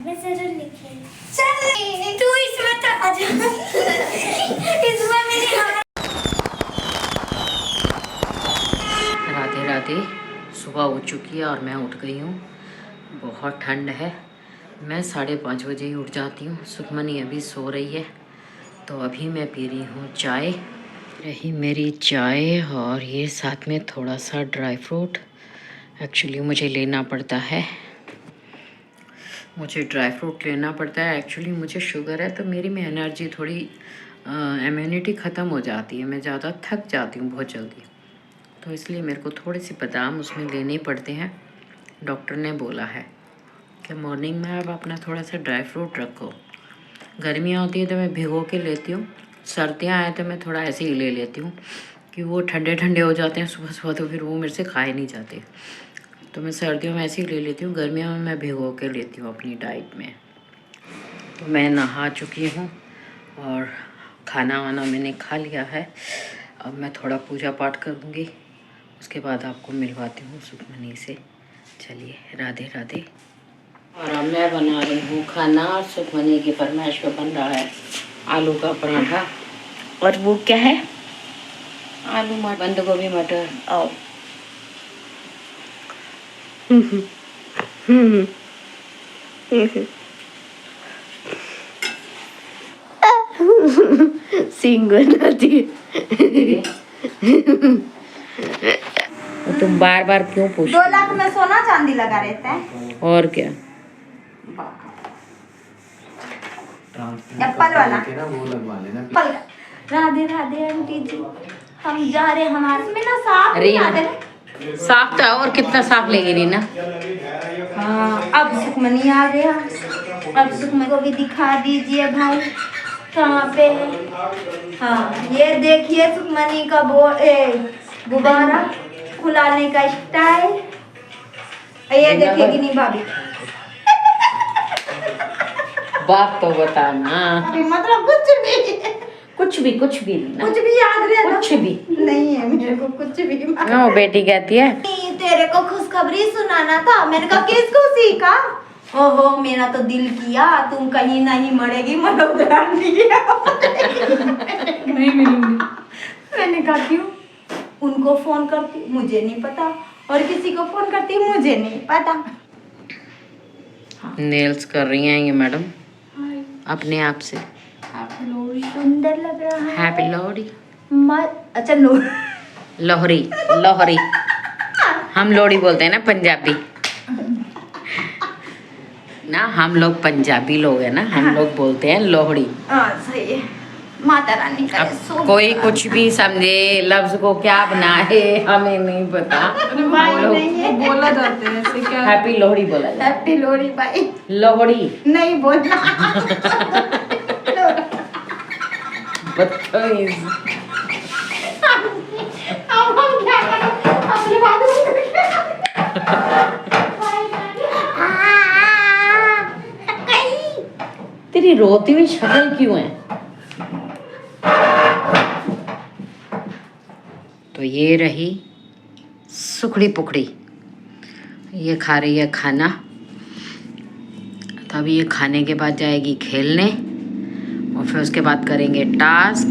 मैं जरूर लिखे। चल तू इसमें तो आ जा। इसमें मेरी राधे राधे। सुबह हो चुकी है और मैं उठ गई हूँ। बहुत ठंड है। मैं 5:30 बजे ही उठ जाती हूँ। सुखमनी अभी सो रही है तो अभी मैं पी रही हूँ चाय। रही मेरी चाय और ये साथ में थोड़ा सा ड्राई फ्रूट। एक्चुअली मुझे लेना पड़ता है, मुझे ड्राई फ्रूट लेना पड़ता है। एक्चुअली मुझे शुगर है तो मेरी में एनर्जी थोड़ी इम्यूनिटी ख़त्म हो जाती है। मैं ज़्यादा थक जाती हूँ बहुत जल्दी, तो इसलिए मेरे को थोड़े से बादाम उसमें लेने पड़ते हैं। डॉक्टर ने बोला है कि मॉर्निंग में आप अपना थोड़ा सा ड्राई फ्रूट रखो। गर्मियाँ होती है तो मैं भिगो के लेती हूँ, सर्दियाँ आए तो मैं थोड़ा ऐसे ही ले लेती हूँ कि वो ठंडे ठंडे हो जाते हैं सुबह सुबह, तो फिर वो मेरे से खाए नहीं जाते। तो मैं सर्दियों में ऐसे ही ले लेती हूँ, गर्मियों में मैं भिगो के लेती हूँ अपनी डाइट में। तो मैं नहा चुकी हूँ और खाना वाना मैंने खा लिया है। अब मैं थोड़ा पूजा पाठ करूँगी, उसके बाद आपको मिलवाती हूँ सुखमनी से। चलिए, राधे राधे। और अब मैं बना रही हूँ खाना। सुखमनी की फरमाइश पे बन रहा है आलू का पराठा। और वो क्या है? आलू मटर, बंद गोभी मटर। आओ। सिंग नदी। तुम बार बार क्यों पूछ? 2 लाख में सोना चांदी लगा रहता है। और क्या? एप्पल वाला वो लगवा लेना। एप्पल का। राधे राधे आंटी जी, हम जा रहे, हमारे में ना साफ नहीं आते ना। साफ था, और कितना साफ लेगी रीना? हाँ, अब सुखमनी आ गया। अब सुखमनी को भी दिखा दीजिए भाई कहाँ पे है। हाँ, ये देखिए सुखमनी का गुब्बारा खुलाने का स्टाइल। ये देखेगी नहीं भाभी। बात तो बताना। मतलब कुछ भी ना। कुछ भी याद रहता, कुछ भी नहीं है मेरे को, कुछ भी। वो बेटी कहती है तेरे को खुशखबरी सुनाना था। मैंने कहा किसको सीखा? ओहो, मेरा तो दिल किया तुम कहीं नहीं मरेगी, मनोदरा नहीं मिलूंगी। मैंने कहा क्यों? उनको फोन करती मुझे नहीं पता, और किसी को फोन करती मुझे नहीं पता। नेल्स कर रही हैं ये मैडम अपने आप से। सुंदर लग रहा है। हैप्पी लोहड़ी। अच्छा लोहरी लोहरी हम लोहड़ी बोलते हैं ना पंजाबी ना, हम लोग पंजाबी लोग हैं ना, हम लोग बोलते हैं लोहड़ी। हाँ सही है। माता रानी का अब कोई कुछ भी समझे लफ्ज को क्या बनाए हमें नहीं पता। बोला जाता है ऐसे क्या? हैप्पी लोहड़ी बोला जाता है। हैप्पी लोहड़ी भाई। लोहड़ी नहीं बोलना। बदतमीज। अब हम क्या करें? अपने बाथरूम तेरी रोती हुई शक्ल क्यों है? तो ये रही सुखड़ी पुखड़ी, ये खा रही है खाना। तब ये खाने के बाद जाएगी खेलने और फिर उसके बाद करेंगे टास्क,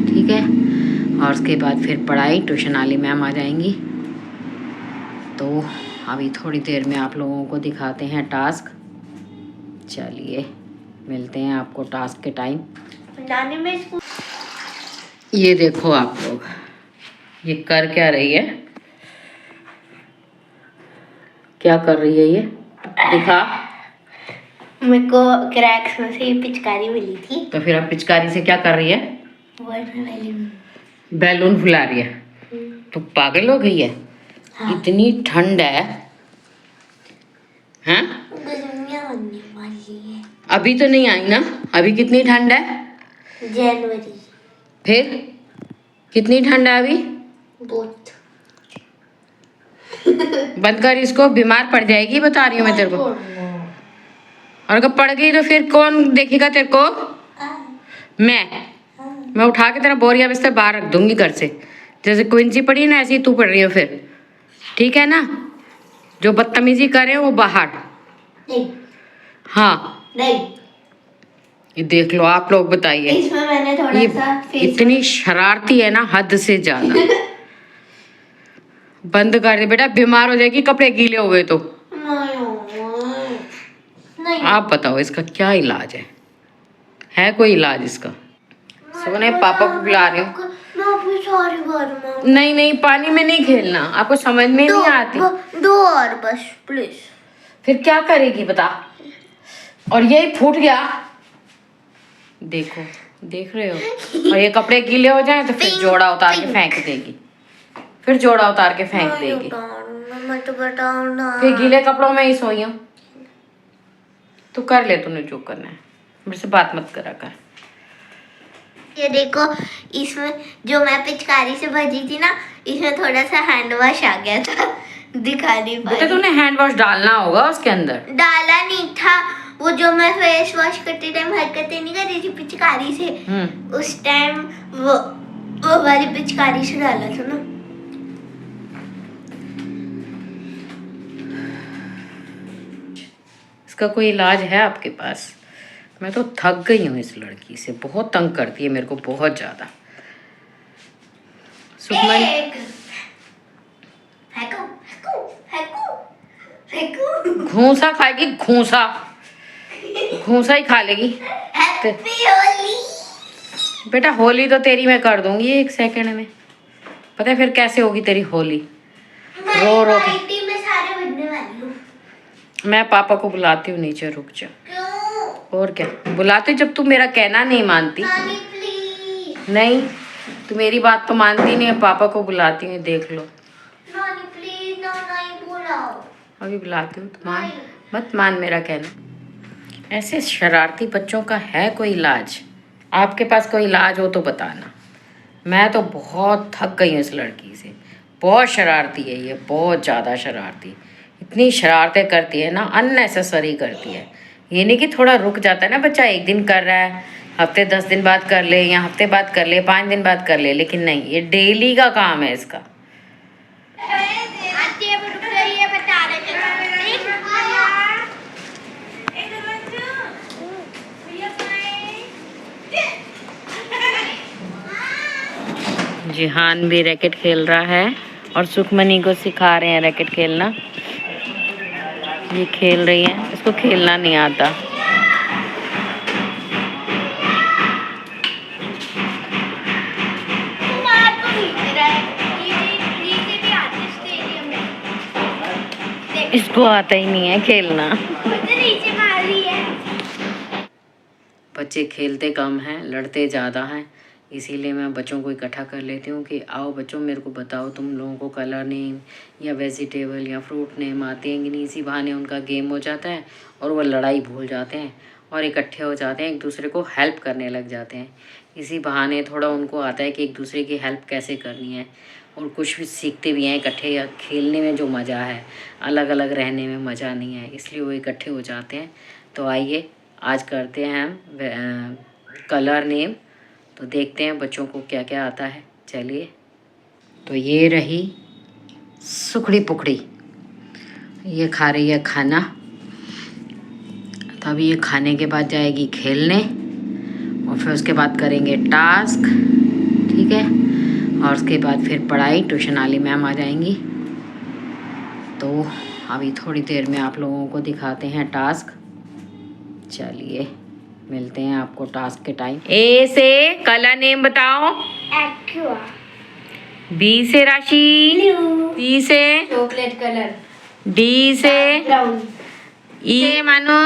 ठीक है। और उसके बाद फिर पढ़ाई, ट्यूशन वाली मैम आ जाएंगी। तो अभी थोड़ी देर में आप लोगों को दिखाते हैं टास्क। चलिए मिलते हैं आपको टास्क के टाइम। ये देखो आप लोग, ये कर क्या रही है? क्या कर रही है ये? दिखा। मेरे को क्रैक्स में से पिचकारी मिली थी, तो फिर अब पिचकारी से क्या कर रही है? बैलून फुला रही है। तो पागल हो गई है? हाँ। इतनी ठंड है, हैं? गर्मियाँ आने वाली है। अभी तो नहीं आई ना? अभी कितनी ठंड है? जनवरी। फिर कितनी ठंड है अभी? बहुत। बंद कर इसको, बीमार पड़ जाएगी, बता रही हूँ मैं तेरे को। और अगर पड़ गई तो फिर कौन देखेगा तेरे को? मैं उठा के तेरा बोरिया बिस्तर बाहर रख दूंगी घर से। जैसे क्विंसी पड़ी ना, ऐसे ही तू पड़ रही हो फिर, ठीक है ना? जो बदतमीजी करे वो बाहर। नहीं। हाँ नहीं, ये देख लो, आप लोग बताइए। इसमें मैंने थोड़ा ये सा फेस इतनी शरारती है ना, हद से ज्यादा। बंद कर दे बेटा, बीमार हो जाएगी कपड़े गीले हो गए तो। नहीं, आप बताओ इसका क्या इलाज है कोई इलाज इसका? सोने पापा को बुला रही हूँ। नहीं नहीं, पानी में नहीं खेलना, आपको समझ में नहीं आती। दो और बस प्लीज। फिर क्या करेगी बता? और ये फूट गया, देखो, देख रहे हो? और ये कपड़े गीले हो जाएं तो फिर जोड़ा उतार के फेंक देगी, फिर जोड़ा उतार के फेंक देगी। फिर गीले कपड़ों में ही सोई हूँ। तू कर ले, तूने जो करना है, मेरे से बात मत करा कर। ये देखो, इसमें जो मैं पिचकारी से भजी थी ना, इसमें थोड़ा सा हैंड वॉश आ गया था, दिखा नहीं बेटा पाई। तूने हैंड वॉश डालना होगा उसके अंदर। डाला नहीं था, वो जो मैं फेस वॉश करते टाइम हरकतें नहीं कर रही थी पिचकारी से, उस टाइम वो वाली पिचकारी से डाला था ना। इसका कोई इलाज है आपके पास? मैं तो थक गई हूँ इस लड़की से, बहुत तंग करती है मेरे को, बहुत ज्यादा। सुखमन, फेंको, फेंको, फेंको, फेंको। घूसा खाएगी, घूसा, घूसा ही खा लेगी। हैप्पी होली। बेटा होली तो तेरी मैं कर दूंगी 1 सेकंड में, पता है फिर कैसे होगी तेरी होली? रो रो के। पार्टी में सारे बनने वाली हूँ। मैं पापा को बुलाती हूँ नीचे, रुक जा। क्यों? और क्या बुलाती, जब तू मेरा कहना नहीं मानती। नानी प्लीज। नहीं, तू मेरी बात तो मानती नहीं है। पापा को बुलाती हूँ, देख लो। नानी प्लीज, ना नहीं बुलाओ। अभी बुलाती हूँ, तो मान मत मान मेरा कहना। ऐसे शरारती बच्चों का है कोई इलाज? आपके पास कोई इलाज हो तो बताना। मैं तो बहुत थक गई हूँ इस लड़की से, बहुत शरारती है ये, बहुत ज़्यादा शरारती। इतनी शरारतें करती है ना, अननेसेसरी करती है। ये नहीं कि थोड़ा रुक जाता है ना बच्चा, एक दिन कर रहा है, हफ्ते 10 दिन बाद कर ले, या हफ्ते बाद कर ले, 5 दिन बाद कर ले, लेकिन नहीं, ये डेली का काम है इसका। जिहान भी रैकेट खेल रहा है और सुखमनी को सिखा रहे हैं रैकेट खेलना। ये खेल रही है, इसको खेलना नहीं आता। इसको आता ही नहीं है खेलना। बच्चे खेलते कम हैं, लड़ते ज़्यादा हैं, इसीलिए मैं बच्चों को इकट्ठा कर लेती हूँ कि आओ बच्चों, मेरे को बताओ तुम लोगों को कलर नेम या वेजिटेबल या फ्रूट नेम आते हैं कि नहीं। इसी बहाने उनका गेम हो जाता है और वो लड़ाई भूल जाते हैं और इकट्ठे हो जाते हैं, एक दूसरे को हेल्प करने लग जाते हैं। इसी बहाने थोड़ा उनको आता है कि एक दूसरे की हेल्प कैसे करनी है, और कुछ भी सीखते भी हैं इकट्ठे। या खेलने में जो मज़ा है, अलग अलग रहने में मज़ा नहीं है, इसलिए वो इकट्ठे हो जाते हैं। तो आइए आज करते हैं हम कलर नेम, तो देखते हैं बच्चों को क्या क्या आता है। चलिए, तो ये रही सुखड़ी पुखड़ी, ये खा रही है खाना। तब ये खाने के बाद जाएगी खेलने और फिर उसके बाद करेंगे टास्क, ठीक है। और उसके बाद फिर पढ़ाई, ट्यूशन वाली मैम आ जाएंगी। तो अभी थोड़ी देर में आप लोगों को दिखाते हैं टास्क। चलिए मिलते हैं आपको टास्क के टाइम। ए से कलर नेम बताओ। एक्वा, बी से राशि, सी से चॉकलेट कलर, डी से ब्राउन, ई से मानो,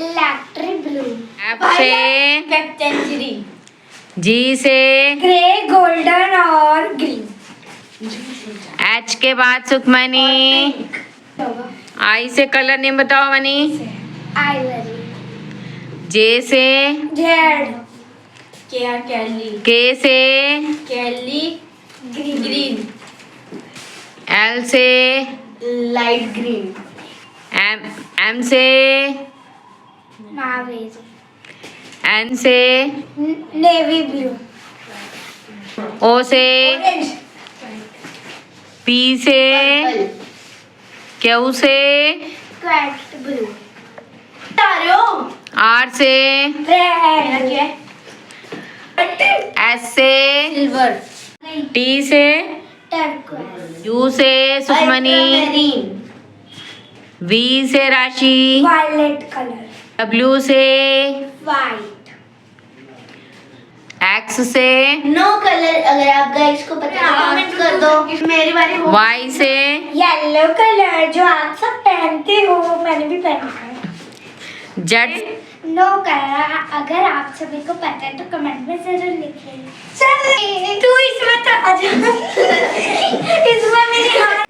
इलेक्ट्रिक ब्लू, एफ से रेक्टेंगुलर, जी से ग्रे, गोल्डन और ग्रीन, एच के बाद सुखमनी, आई से कलर नेम बताओ मनी, आइवरी, जे से जेड, कैली, के से कैली, ग्रीन, एल से लाइट ग्रीन, एम से मावेरी, एन से नेवी ब्लू, ओ से ऑरेंज, पी से क्यू से क्वाट ब्लू, आ रहे हो? आर से, मेरा क्या है? एस से, सिल्वर, टी से, टर्कोइज, यू से सुखमनी, अल्ट्रामेरीन, वी से राशि, वायलेट कलर, डब्ल्यू से, वाइट, एक्स से, नो कलर। अगर आप गाइस को पता है कमेंट कर दो। मेरी बारी हो। वाई से, येलो कलर जो आप सब पहनते हो, मैंने भी पहना है। जेड, नो कलर अगर आप सभी को पता है तो कमेंट में जरूर लिखिए। चल तू इसमें तो आ जा। इसमें मेरी हाथ।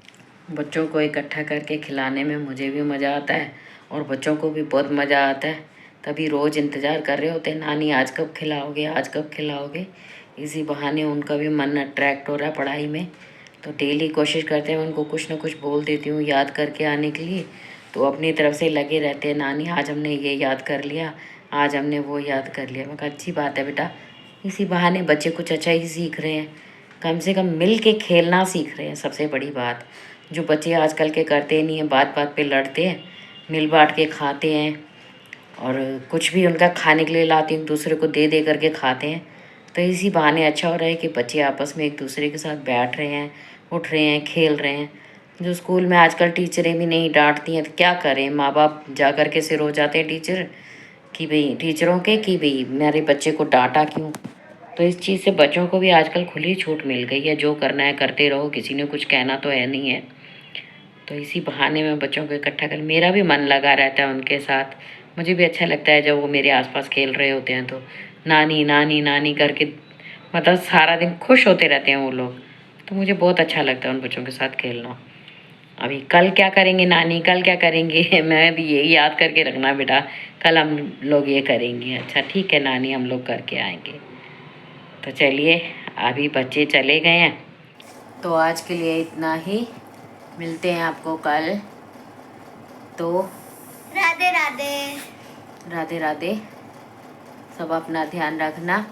बच्चों को इकट्ठा करके खिलाने में मुझे भी मज़ा आता है और बच्चों को भी बहुत मज़ा आता है। तभी रोज़ इंतज़ार कर रहे होते हैं, नानी आज कब खिलाओगे, आज कब खिलाओगे। इसी बहाने उनका भी मन अट्रैक्ट हो रहा है पढ़ाई में, तो डेली कोशिश करते हैं उनको कुछ ना कुछ बोल देती हूँ याद करके आने के लिए। तो अपनी तरफ से लगे रहते हैं, नानी आज हमने ये याद कर लिया, आज हमने वो याद कर लिया। मैं कहा अच्छी बात है बेटा, इसी बहाने बच्चे कुछ अच्छा ही सीख रहे हैं, कम से कम मिल के खेलना सीख रहे हैं। सबसे बड़ी बात जो बच्चे आजकल के करते नहीं हैं, बात बात पे लड़ते हैं, मिल बांट के खाते हैं और कुछ भी उनका खाने के लिए लाती हूँ दूसरे को दे दे करके खाते हैं। तो इसी बहाने अच्छा हो रहा है कि बच्चे आपस में एक दूसरे के साथ बैठ रहे हैं, उठ रहे हैं, खेल रहे हैं। जो स्कूल में आजकल टीचरें भी नहीं डांटती हैं तो क्या करें, माँ बाप जा कर के सिर हो जाते हैं टीचर कि भाई टीचरों के कि भाई मेरे बच्चे को डांटा क्यों। तो इस चीज़ से बच्चों को भी आजकल खुली छूट मिल गई है, जो करना है करते रहो, किसी ने कुछ कहना तो है नहीं है। तो इसी बहाने मैं बच्चों को इकट्ठा कर, मेरा भी मन लगा रहता है उनके साथ। मुझे भी अच्छा लगता है जब वो मेरे आसपास खेल रहे होते हैं तो नानी नानी नानी करके मतलब सारा दिन खुश होते रहते हैं वो लोग। तो मुझे बहुत अच्छा लगता है उन बच्चों के साथ खेलना। अभी कल क्या करेंगे नानी, कल क्या करेंगे मैं भी यही याद करके रखना बेटा, कल हम लोग ये करेंगे। अच्छा ठीक है नानी, हम लोग करके आएंगे। तो चलिए अभी बच्चे चले गए हैं तो आज के लिए इतना ही, मिलते हैं आपको कल। तो राधे राधे। राधे राधे, सब अपना ध्यान रखना।